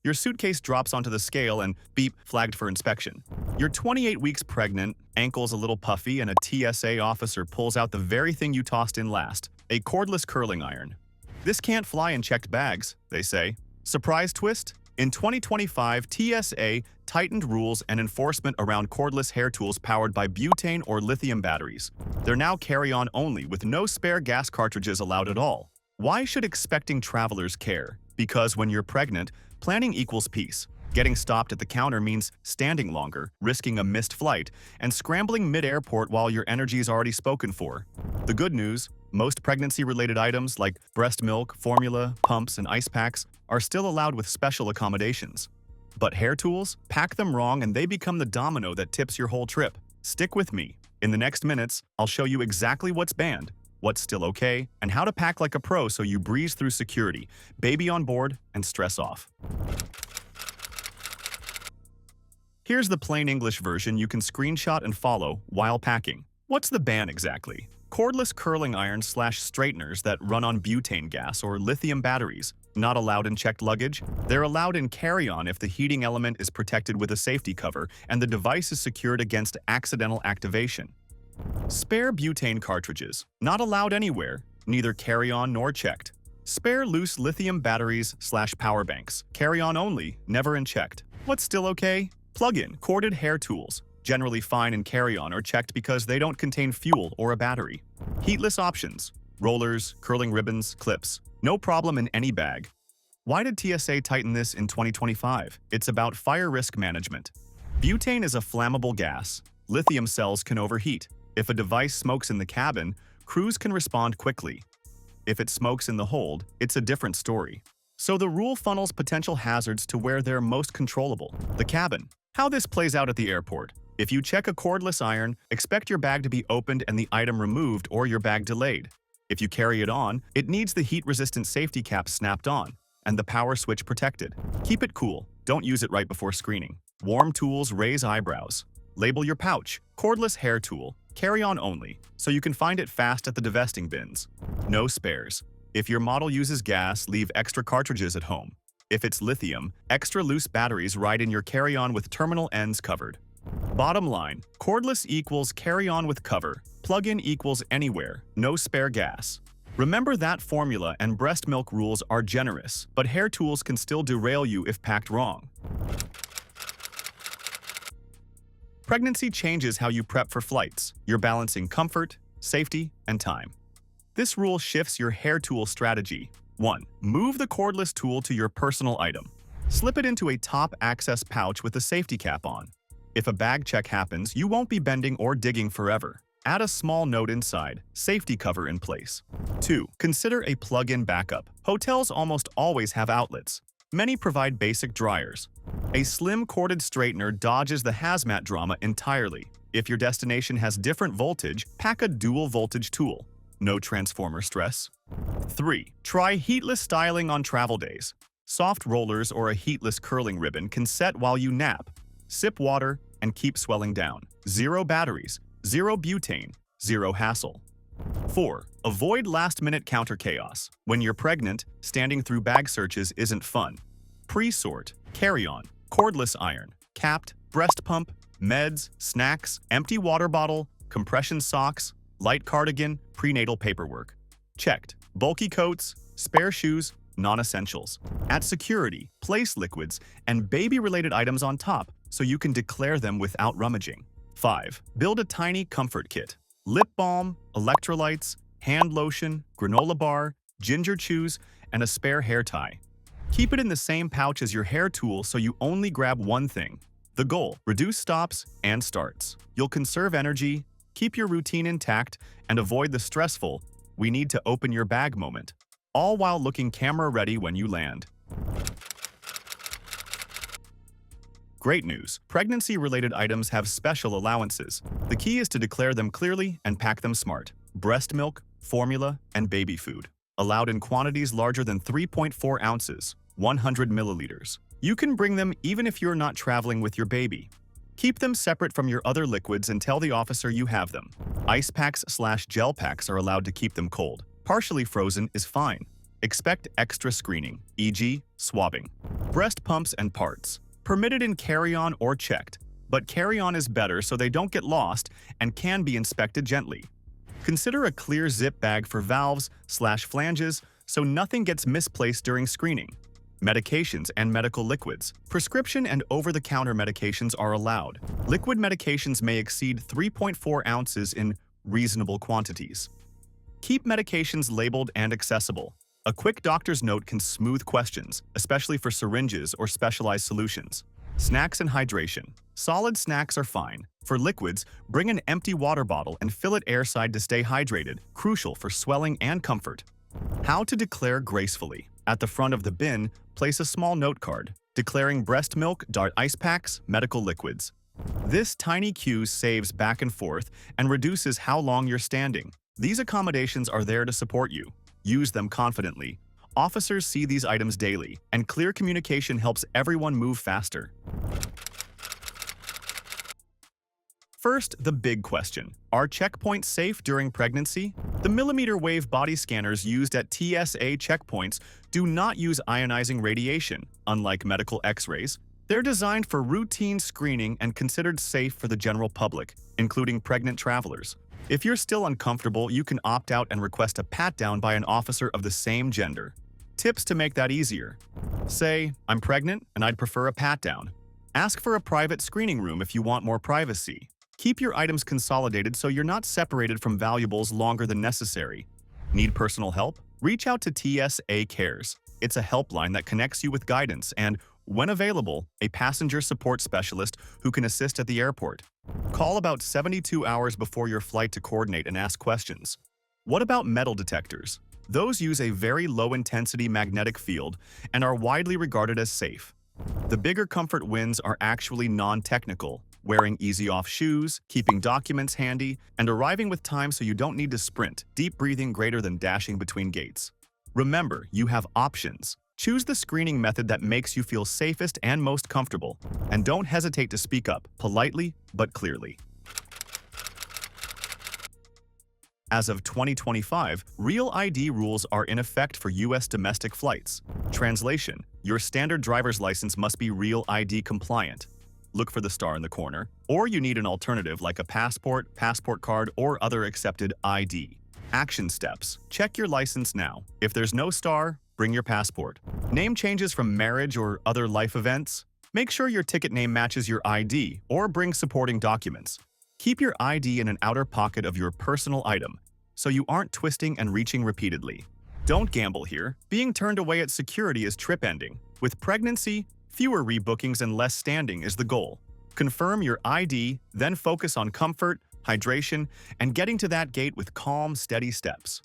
Your suitcase drops onto the scale and beep, flagged for inspection. You're 28 weeks pregnant, ankles a little puffy, and a TSA officer pulls out the very thing you tossed in last, a cordless curling iron. This can't fly in checked bags, they say. Surprise twist? In 2025, TSA tightened rules and enforcement around cordless hair tools powered by butane or lithium batteries. They're now carry-on only, with no spare gas cartridges allowed at all. Why should expecting travelers care? Because when you're pregnant, planning equals peace. Getting stopped at the counter means standing longer, risking a missed flight, and scrambling mid-airport while your energy is already spoken for. The good news, most pregnancy-related items like breast milk, formula, pumps, and ice packs are still allowed with special accommodations. But hair tools? Pack them wrong and they become the domino that tips your whole trip. Stick with me. In the next minutes, I'll show you exactly what's banned, what's still okay, and how to pack like a pro so you breeze through security, baby on board, and stress off. Here's the plain English version you can screenshot and follow while packing. What's the ban exactly? Cordless curling irons/straighteners that run on butane gas or lithium batteries. Not allowed in checked luggage. They're allowed in carry-on if the heating element is protected with a safety cover and the device is secured against accidental activation. Spare butane cartridges. Not allowed anywhere, neither carry-on nor checked. Spare loose lithium batteries/power banks. Carry-on only, never in checked. What's still okay? Plug-in corded hair tools. Generally fine in carry-on or checked because they don't contain fuel or a battery. Heatless options. Rollers, curling ribbons, clips. No problem in any bag. Why did TSA tighten this in 2025? It's about fire risk management. Butane is a flammable gas. Lithium cells can overheat. If a device smokes in the cabin, crews can respond quickly. If it smokes in the hold, it's a different story. So the rule funnels potential hazards to where they're most controllable. The cabin. How this plays out at the airport. If you check a cordless iron, expect your bag to be opened and the item removed or your bag delayed. If you carry it on, it needs the heat-resistant safety cap snapped on and the power switch protected. Keep it cool. Don't use it right before screening. Warm tools raise eyebrows. Label your pouch. Cordless hair tool. Carry on only, so you can find it fast at the divesting bins. No spares. If your model uses gas, leave extra cartridges at home. If it's lithium, extra loose batteries ride in your carry-on with terminal ends covered. Bottom line, cordless equals carry-on with cover, plug-in equals anywhere, no spare gas. Remember that formula and breast milk rules are generous, but hair tools can still derail you if packed wrong. Pregnancy changes how you prep for flights. You're balancing comfort, safety, and time. This rule shifts your hair tool strategy. 1. Move the cordless tool to your personal item. Slip it into a top access pouch with a safety cap on. If a bag check happens, you won't be bending or digging forever. Add a small note inside, safety cover in place. 2. Consider a plug-in backup. Hotels almost always have outlets. Many provide basic dryers. A slim corded straightener dodges the hazmat drama entirely. If your destination has different voltage, pack a dual voltage tool. No transformer stress. 3. Try heatless styling on travel days. Soft rollers or a heatless curling ribbon can set while you nap. Sip water and keep swelling down. Zero batteries, zero butane, zero hassle. 4. Avoid last-minute counter chaos. When you're pregnant, standing through bag searches isn't fun. Pre-sort, carry-on, cordless iron, capped, breast pump, meds, snacks, empty water bottle, compression socks, light cardigan, prenatal paperwork. Checked. Bulky coats, spare shoes, non-essentials. At security, place liquids and baby-related items on top so you can declare them without rummaging. 5. Build a tiny comfort kit. Lip balm, electrolytes, hand lotion, granola bar, ginger chews, and a spare hair tie. Keep it in the same pouch as your hair tool so you only grab one thing. The goal: reduce stops and starts. You'll conserve energy, keep your routine intact, and avoid the stressful "we need to open your bag" moment, all while looking camera-ready when you land. Great news! Pregnancy-related items have special allowances. The key is to declare them clearly and pack them smart. Breast milk, formula, and baby food. Allowed in quantities larger than 3.4 ounces, 100 milliliters. You can bring them even if you're not traveling with your baby. Keep them separate from your other liquids and tell the officer you have them. Ice packs/gel packs are allowed to keep them cold. Partially frozen is fine. expect extra screening, e.g., swabbing. Breast pumps and parts. Permitted in carry-on or checked, but carry-on is better so they don't get lost and can be inspected gently. Consider a clear zip bag for valves/flanges so nothing gets misplaced during screening. Medications and medical liquids. Prescription and over-the-counter medications are allowed. Liquid medications may exceed 3.4 ounces in reasonable quantities. Keep medications labeled and accessible. A quick doctor's note can smooth questions, especially for syringes or specialized solutions. Snacks and hydration. Solid snacks are fine. For liquids, bring an empty water bottle and fill it airside to stay hydrated, crucial for swelling and comfort. How to declare gracefully. At the front of the bin, place a small note card, declaring breast milk, ice packs, medical liquids. This tiny cue saves back and forth and reduces how long you're standing. These accommodations are there to support you. Use them confidently. Officers see these items daily, and clear communication helps everyone move faster. First, the big question. Are checkpoints safe during pregnancy? The millimeter wave body scanners used at TSA checkpoints do not use ionizing radiation, unlike medical X-rays. They're designed for routine screening and considered safe for the general public, including pregnant travelers. If you're still uncomfortable, you can opt out and request a pat-down by an officer of the same gender. Tips to make that easier. Say, I'm pregnant and I'd prefer a pat-down. Ask for a private screening room if you want more privacy. Keep your items consolidated so you're not separated from valuables longer than necessary. Need personal help? Reach out to TSA Cares. It's a helpline that connects you with guidance and, when available, a passenger support specialist who can assist at the airport. Call about 72 hours before your flight to coordinate and ask questions. What about metal detectors? Those use a very low-intensity magnetic field and are widely regarded as safe. The bigger comfort wins are actually non-technical, wearing easy-off shoes, keeping documents handy, and arriving with time so you don't need to sprint, deep breathing greater than dashing between gates. Remember, you have options. Choose the screening method that makes you feel safest and most comfortable, and don't hesitate to speak up, politely but clearly. As of 2025, Real ID rules are in effect for U.S. domestic flights. Translation: your standard driver's license must be Real ID compliant. Look for the star in the corner. Or you need an alternative like a passport, passport card, or other accepted ID. Action steps: check your license now. If there's no star, bring your passport. Name changes from marriage or other life events? Make sure your ticket name matches your ID or bring supporting documents. Keep your ID in an outer pocket of your personal item so you aren't twisting and reaching repeatedly. Don't gamble here. Being turned away at security is trip-ending. With pregnancy, fewer rebookings and less standing is the goal. Confirm your ID, then focus on comfort, hydration, and getting to that gate with calm, steady steps.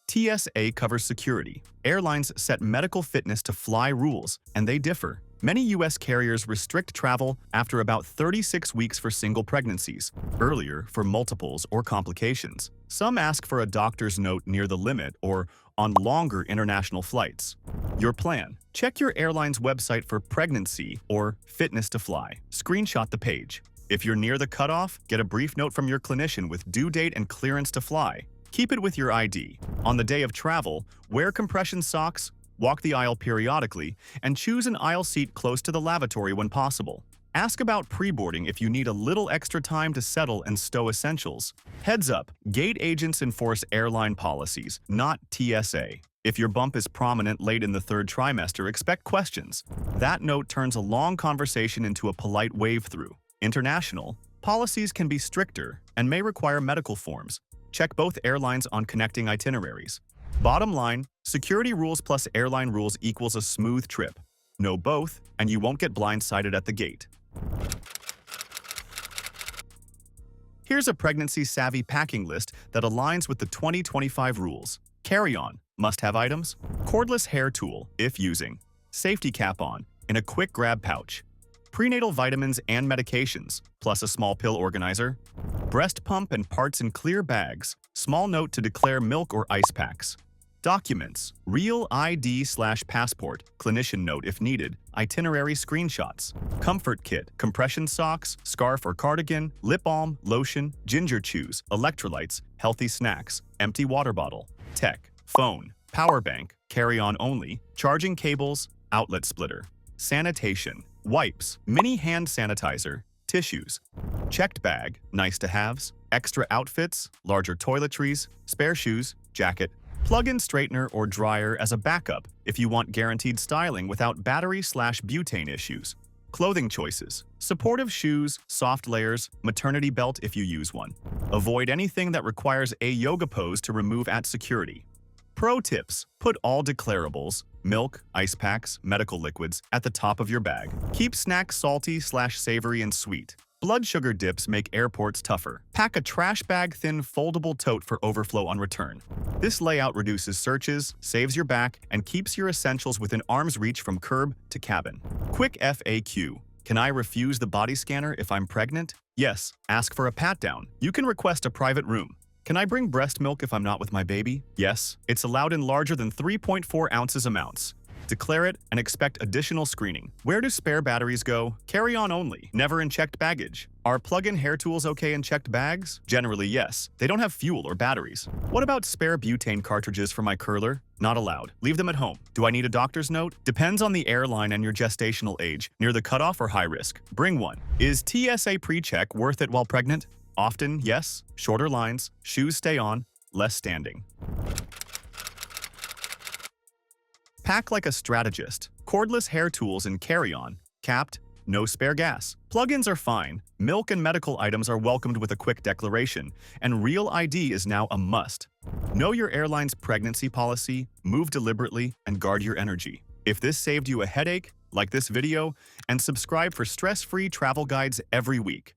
TSA covers security. Airlines set medical fitness to fly rules, and they differ. Many U.S. carriers restrict travel after about 36 weeks for single pregnancies, earlier for multiples or complications. Some ask for a doctor's note near the limit or on longer international flights. Your plan: check your airline's website for pregnancy or fitness to fly. Screenshot the page. If you're near the cutoff, get a brief note from your clinician with due date and clearance to fly. Keep it with your ID. On the day of travel, wear compression socks, walk the aisle periodically, and choose an aisle seat close to the lavatory when possible. Ask about pre-boarding if you need a little extra time to settle and stow essentials. Heads up, gate agents enforce airline policies, not TSA. If your bump is prominent late in the third trimester, expect questions. That note turns a long conversation into a polite wave-through. International policies can be stricter and may require medical forms. Check both airlines on connecting itineraries. Bottom line, security rules plus airline rules equals a smooth trip. Know both, and you won't get blindsided at the gate. Here's a pregnancy-savvy packing list that aligns with the 2025 rules. Carry-on, must-have items. Cordless hair tool, if using. Safety cap on, in a quick grab pouch. Prenatal vitamins and medications, plus a small pill organizer. Breast pump and parts in clear bags. Small note to declare milk or ice packs. Documents, real ID/passport, clinician note if needed, itinerary screenshots. Comfort kit, compression socks, scarf or cardigan, lip balm, lotion, ginger chews, electrolytes, healthy snacks, empty water bottle. Tech, phone, power bank, carry-on only, charging cables, outlet splitter. Sanitation, wipes, mini hand sanitizer, tissues. Checked bag, nice to haves, extra outfits, larger toiletries, spare shoes, jacket. Plug-in straightener or dryer as a backup if you want guaranteed styling without battery/butane issues. Clothing choices, supportive shoes, soft layers, maternity belt if you use one. Avoid anything that requires a yoga pose to remove at security. Pro tips, put all declarables, milk, ice packs, medical liquids at the top of your bag. Keep snacks salty/savory and sweet. Blood sugar dips make airports tougher. Pack a trash bag thin foldable tote for overflow on return. This layout reduces searches, saves your back, and keeps your essentials within arm's reach from curb to cabin. Quick FAQ. Can I refuse the body scanner if I'm pregnant? Yes. Ask for a pat-down. You can request a private room. Can I bring breast milk if I'm not with my baby? Yes. It's allowed in larger than 3.4 ounces amounts. Declare it and expect additional screening. Where do spare batteries go? Carry on only, never in checked baggage. Are plug-in hair tools okay in checked bags? Generally, yes. They don't have fuel or batteries. What about spare butane cartridges for my curler? Not allowed. Leave them at home. Do I need a doctor's note? Depends on the airline and your gestational age, near the cutoff or high risk. Bring one. Is TSA pre-check worth it while pregnant? Often, yes. Shorter lines, shoes stay on, less standing. Pack like a strategist. Cordless hair tools and carry-on. Capped, no spare gas. Plug-ins are fine. Milk and medical items are welcomed with a quick declaration. And Real ID is now a must. Know your airline's pregnancy policy, move deliberately, and guard your energy. If this saved you a headache, like this video, and subscribe for stress-free travel guides every week.